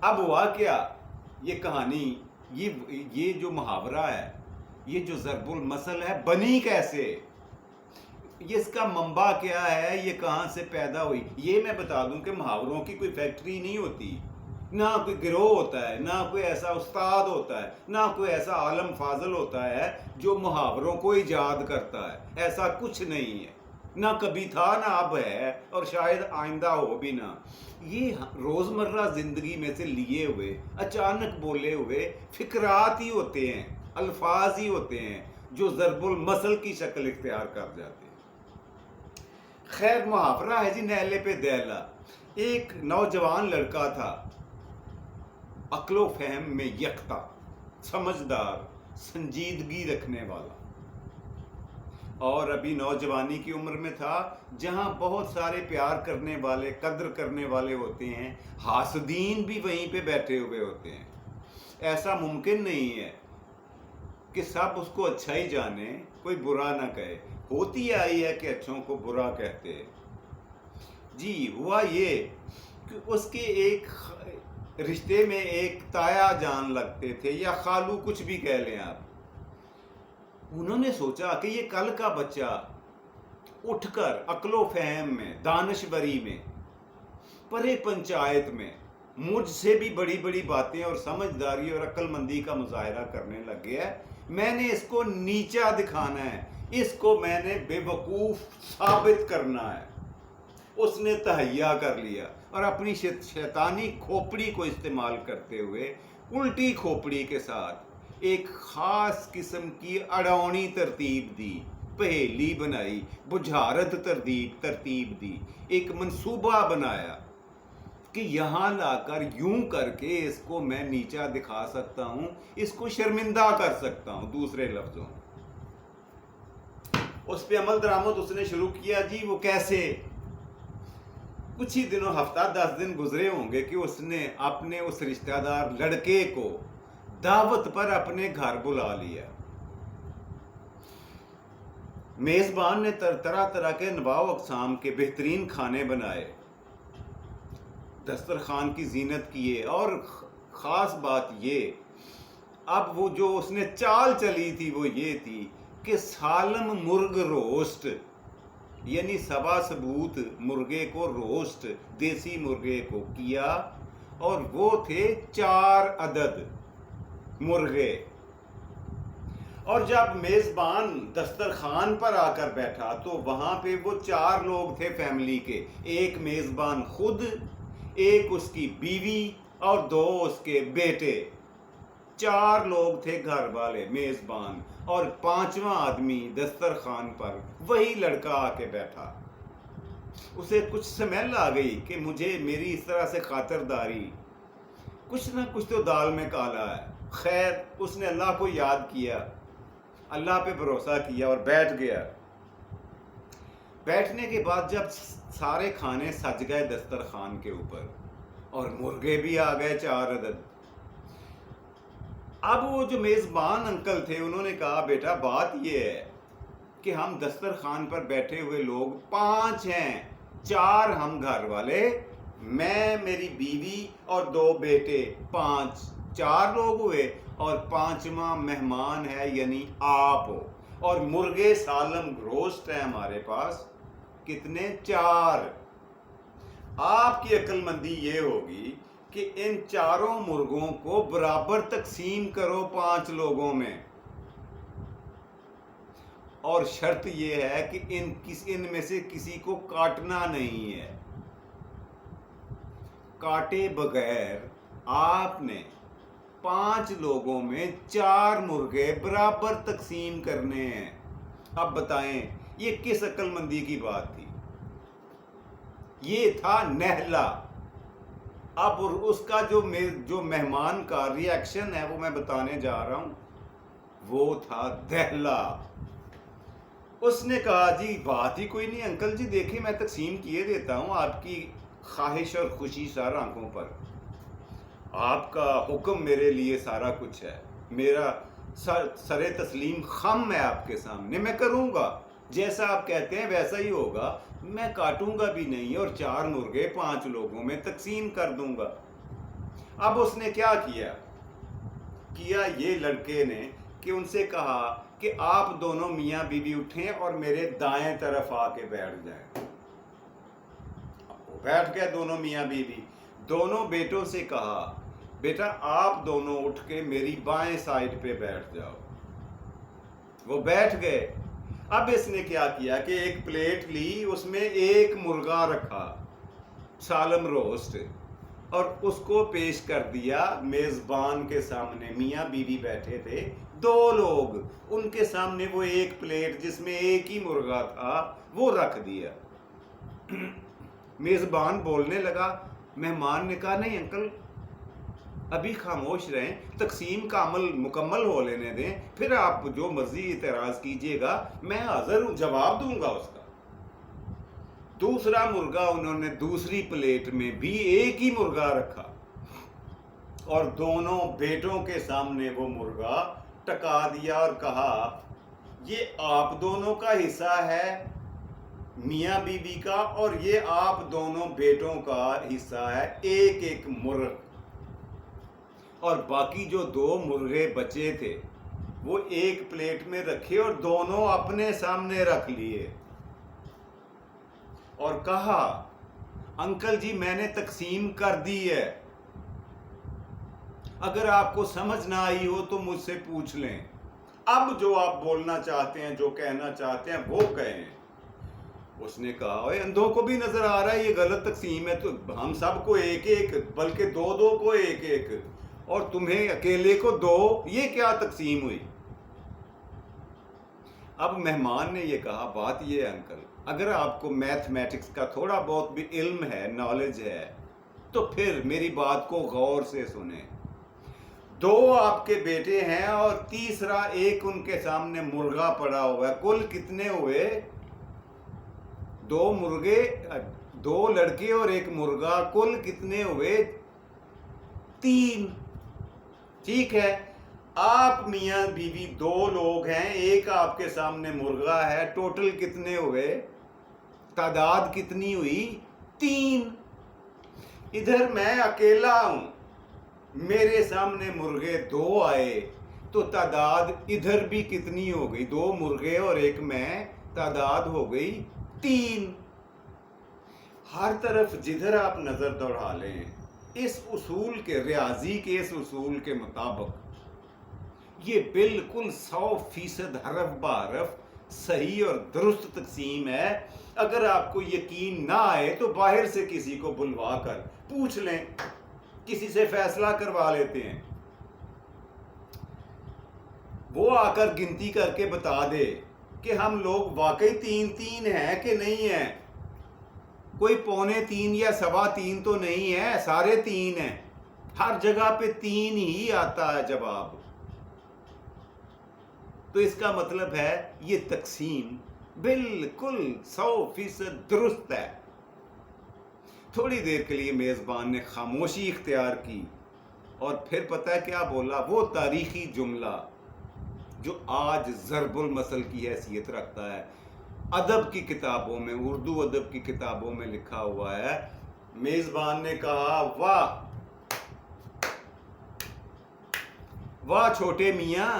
اب ہوا کیا، یہ کہانی، یہ جو محاورہ ہے، یہ جو ضرب المثل ہے، بنی کیسے، یہ اس کا منبع کیا ہے، یہ کہاں سے پیدا ہوئی؟ یہ میں بتا دوں کہ محاوروں کی کوئی فیکٹری نہیں ہوتی، نہ کوئی گروہ ہوتا ہے، نہ کوئی ایسا استاد ہوتا ہے، نہ کوئی ایسا عالم فاضل ہوتا ہے جو محاوروں کو ایجاد کرتا ہے، ایسا کچھ نہیں ہے، نہ کبھی تھا نہ اب ہے، اور شاید آئندہ ہو بھی نہ۔ یہ روزمرہ زندگی میں سے لیے ہوئے، اچانک بولے ہوئے فکرات ہی ہوتے ہیں، الفاظ ہی ہوتے ہیں جو ضرب المثل کی شکل اختیار کر جاتے ہیں۔ خیر، محاورہ ہے جی نیلے پہ دیلا۔ ایک نوجوان لڑکا تھا، عقل و فہم میں یکتا، سمجھدار، سنجیدگی رکھنے والا، اور ابھی نوجوانی کی عمر میں تھا جہاں بہت سارے پیار کرنے والے، قدر کرنے والے ہوتے ہیں، حاسدین بھی وہیں پہ بیٹھے ہوئے ہوتے ہیں۔ ایسا ممکن نہیں ہے کہ سب اس کو اچھا ہی جانے، کوئی برا نہ کہے۔ ہوتی آئی ہے کہ اچھوں کو برا کہتے ہیں۔ جی ہوا یہ کہ اس کے ایک رشتے میں ایک تایا جان لگتے تھے، یا خالو، کچھ بھی کہہ لیں آپ۔ انہوں نے سوچا کہ یہ کل کا بچہ اٹھ کر عقل و فہم میں، دانشوری میں، پرے پنچایت میں مجھ سے بھی بڑی بڑی باتیں اور سمجھداری اور عقل مندی کا مظاہرہ کرنے لگ گیا ہے۔ میں نے اس کو نیچا دکھانا ہے، اس کو میں نے بے وقوف ثابت کرنا ہے۔ اس نے تہیا کر لیا اور اپنی شیطانی کھوپڑی کو استعمال کرتے ہوئے، الٹی کھوپڑی کے ساتھ ایک خاص قسم کی اڑاؤنی ترتیب دی، پہیلی بنائی، بجھارت ترتیب دی، ایک منصوبہ بنایا کہ یہاں لا کر یوں کر کے اس کو میں نیچا دکھا سکتا ہوں، اس کو شرمندہ کر سکتا ہوں۔ دوسرے لفظوں اس پہ عمل درآمد اس نے شروع کیا۔ جی وہ کیسے؟ کچھ ہی دنوں، ہفتہ 10 دن گزرے ہوں گے کہ اس نے اپنے اس رشتہ دار لڑکے کو دعوت پر اپنے گھر بلا لیا۔ میزبان نے طرح طرح کے انواع و اقسام کے بہترین کھانے بنائے، دسترخوان کی زینت کیے، اور خاص بات یہ، اب وہ جو اس نے چال چلی تھی وہ یہ تھی کہ سالم مرغ روسٹ، یعنی سبا ثبوت مرغے کو روسٹ، دیسی مرغے کو کیا، اور وہ تھے 4 عدد مرغے۔ اور جب میزبان دسترخوان پر آ کر بیٹھا تو وہاں پہ وہ 4 لوگ تھے فیملی کے، ایک میزبان خود، ایک اس کی بیوی، اور 2 اس کے بیٹے۔ 4 لوگ تھے گھر والے، میزبان، اور 5واں آدمی دسترخوان پر وہی لڑکا آ کے بیٹھا۔ اسے کچھ سمیل آ گئی کہ مجھے میری اس طرح سے خاطرداری، کچھ نہ کچھ تو دال میں کالا ہے۔ خیر، اس نے اللہ کو یاد کیا، اللہ پہ بھروسہ کیا اور بیٹھ گیا۔ بیٹھنے کے بعد جب سارے کھانے سج گئے دسترخوان کے اوپر اور مرغے بھی آ گئے 4 عدد، اب وہ جو میزبان انکل تھے انہوں نے کہا، بیٹا بات یہ ہے کہ ہم دسترخوان پر بیٹھے ہوئے لوگ 5 ہیں، 4 ہم گھر والے، میں، میری بیوی اور 2 بیٹے، 5، 4 لوگ ہوئے، اور 5واں مہمان ہے یعنی آپ ہو، اور مرغے سالم روسٹ ہے ہمارے پاس، کتنے؟ 4۔ آپ کی عقل مندی یہ ہوگی کہ ان 4 مرغوں کو برابر تقسیم کرو 5 لوگوں میں، اور شرط یہ ہے کہ ان میں سے کسی کو کاٹنا نہیں ہے۔ کاٹے بغیر آپ نے 5 لوگوں میں 4 مرغے برابر تقسیم کرنے ہیں۔ اب بتائیں یہ کس عقل مندی کی بات تھی؟ یہ تھا نہلا۔ اب اس کا جو مہمان کا ری ایکشن ہے وہ میں بتانے جا رہا ہوں، وہ تھا دہلا۔ اس نے کہا، جی بات ہی کوئی نہیں انکل جی، دیکھیں میں تقسیم کیے دیتا ہوں، آپ کی خواہش اور خوشی سر آنکھوں پر، آپ کا حکم میرے لیے سارا کچھ ہے، میرا سر تسلیم خم ہے آپ کے سامنے، میں کروں گا جیسا آپ کہتے ہیں ویسا ہی ہوگا، میں کاٹوں گا بھی نہیں، اور 4 مرغے 5 لوگوں میں تقسیم کر دوں گا۔ اب اس نے کیا کیا یہ لڑکے نے کہ ان سے کہا کہ آپ دونوں میاں بیوی اٹھیں اور میرے دائیں طرف آ کے بیٹھ جائیں. وہ بیٹھ گئے دونوں میاں بیوی. دونوں بیٹوں سے کہا بیٹا آپ دونوں اٹھ کے میری بائیں سائڈ پہ بیٹھ جاؤ. وہ بیٹھ گئے. اب اس نے کیا کہ ایک پلیٹ لی, اس میں ایک مرغا رکھا سالم روسٹ, اور اس کو پیش کر دیا میزبان کے سامنے. میاں بیوی بیٹھے تھے 2 لوگ, ان کے سامنے وہ ایک پلیٹ جس میں ایک ہی مرغا تھا وہ رکھ دیا. میزبان بولنے لگا. مہمان نے کہا نہیں انکل ابھی خاموش رہیں, تقسیم کا عمل مکمل ہو لینے دیں, پھر آپ جو مرضی اعتراض کیجئے گا, میں حاضر ہوں, جواب دوں گا اس کا. دوسرا مرغا انہوں نے دوسری پلیٹ میں بھی ایک ہی مرغا رکھا اور دونوں بیٹوں کے سامنے وہ مرغا ٹکا دیا اور کہا یہ آپ دونوں کا حصہ ہے میاں بیوی کا, اور یہ آپ دونوں بیٹوں کا حصہ ہے ایک ایک مرغ. اور باقی جو 2 مرغے بچے تھے وہ ایک پلیٹ میں رکھے اور دونوں اپنے سامنے رکھ لیے, اور کہا انکل جی میں نے تقسیم کر دی ہے, اگر آپ کو سمجھ نہ آئی ہو تو مجھ سے پوچھ لیں, اب جو آپ بولنا چاہتے ہیں جو کہنا چاہتے ہیں وہ کہیں. اس نے کہا اوے اندھوں کو بھی نظر آ رہا ہے یہ غلط تقسیم ہے, تو ہم سب کو ایک ایک, بلکہ 2 کو ایک ایک, اور تمہیں اکیلے کو 2, یہ کیا تقسیم ہوئی. اب مہمان نے یہ کہا بات یہ ہے انکل, اگر آپ کو میتھمیٹکس کا تھوڑا بہت بھی علم ہے, نالج ہے, تو پھر میری بات کو غور سے سنیں. 2 آپ کے بیٹے ہیں اور تیسرا ایک ان کے سامنے مرغا پڑا ہوا ہے, کل کتنے ہوئے 2 مرغے, 2 لڑکے اور ایک مرغا, کل کتنے ہوئے 3. ٹھیک ہے, آپ میاں بیوی 2 لوگ ہیں, ایک آپ کے سامنے مرغا ہے, ٹوٹل کتنے ہوئے, تعداد کتنی ہوئی 3. ادھر میں اکیلا ہوں, میرے سامنے مرغے 2 آئے, تو تعداد ادھر بھی کتنی ہو گئی, 2 مرغے اور ایک میں, تعداد ہو گئی 3. ہر طرف جدھر آپ نظر دوڑا لیں اس اصول کے, ریاضی کے اس اصول کے مطابق یہ بالکل 100% حرف بحرف صحیح اور درست تقسیم ہے. اگر آپ کو یقین نہ آئے تو باہر سے کسی کو بلوا کر پوچھ لیں, کسی سے فیصلہ کروا لیتے ہیں, وہ آ کر گنتی کر کے بتا دے کہ ہم لوگ واقعی 3 ہیں کہ نہیں ہیں, کوئی 2.25 یا 3.25 تو نہیں ہے, سارے 3 ہیں, ہر جگہ پہ 3 ہی آتا ہے جواب. تو اس کا مطلب ہے یہ تقسیم بالکل 100% درست ہے. تھوڑی دیر کے لیے میزبان نے خاموشی اختیار کی اور پھر پتہ ہے کیا بولا, وہ تاریخی جملہ جو آج ضرب المثل کی حیثیت رکھتا ہے, ادب کی کتابوں میں, اردو ادب کی کتابوں میں لکھا ہوا ہے. میزبان نے کہا واہ واہ چھوٹے میاں,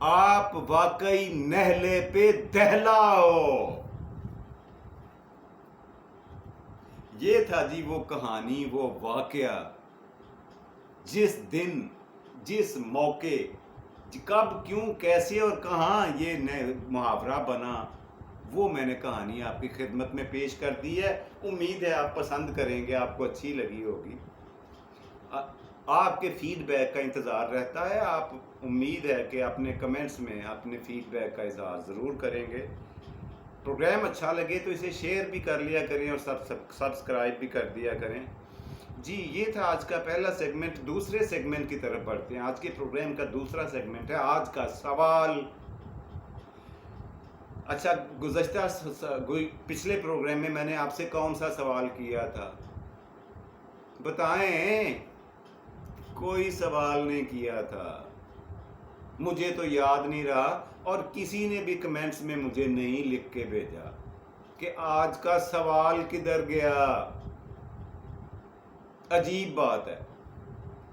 آپ واقعی نہلے پہ دہلا ہو. یہ تھا جی وہ کہانی, وہ واقعہ جس دن, جس موقع, کب, کیوں, کیسے اور کہاں یہ محاورہ بنا, وہ میں نے کہانی آپ کی خدمت میں پیش کر دی ہے. امید ہے آپ پسند کریں گے, آپ کو اچھی لگی ہوگی. آپ کے فیڈ بیک کا انتظار رہتا ہے. آپ امید ہے کہ اپنے کمنٹس میں اپنے فیڈ بیک کا اظہار ضرور کریں گے. پروگرام اچھا لگے تو اسے شیئر بھی کر لیا کریں اور سبسکرائب بھی کر دیا کریں. جی یہ تھا آج کا پہلا سیگمنٹ. دوسرے سیگمنٹ کی طرف بڑھتے ہیں. آج کے پروگرام کا دوسرا سیگمنٹ ہے آج کا سوال. اچھا, پچھلے پروگرام میں نے آپ سے کون سا سوال کیا تھا بتائیں؟ کوئی سوال نہیں کیا تھا, مجھے تو یاد نہیں رہا, اور کسی نے بھی کمنٹس میں مجھے نہیں لکھ کے بھیجا کہ آج کا سوال کدھر گیا. عجیب بات ہے.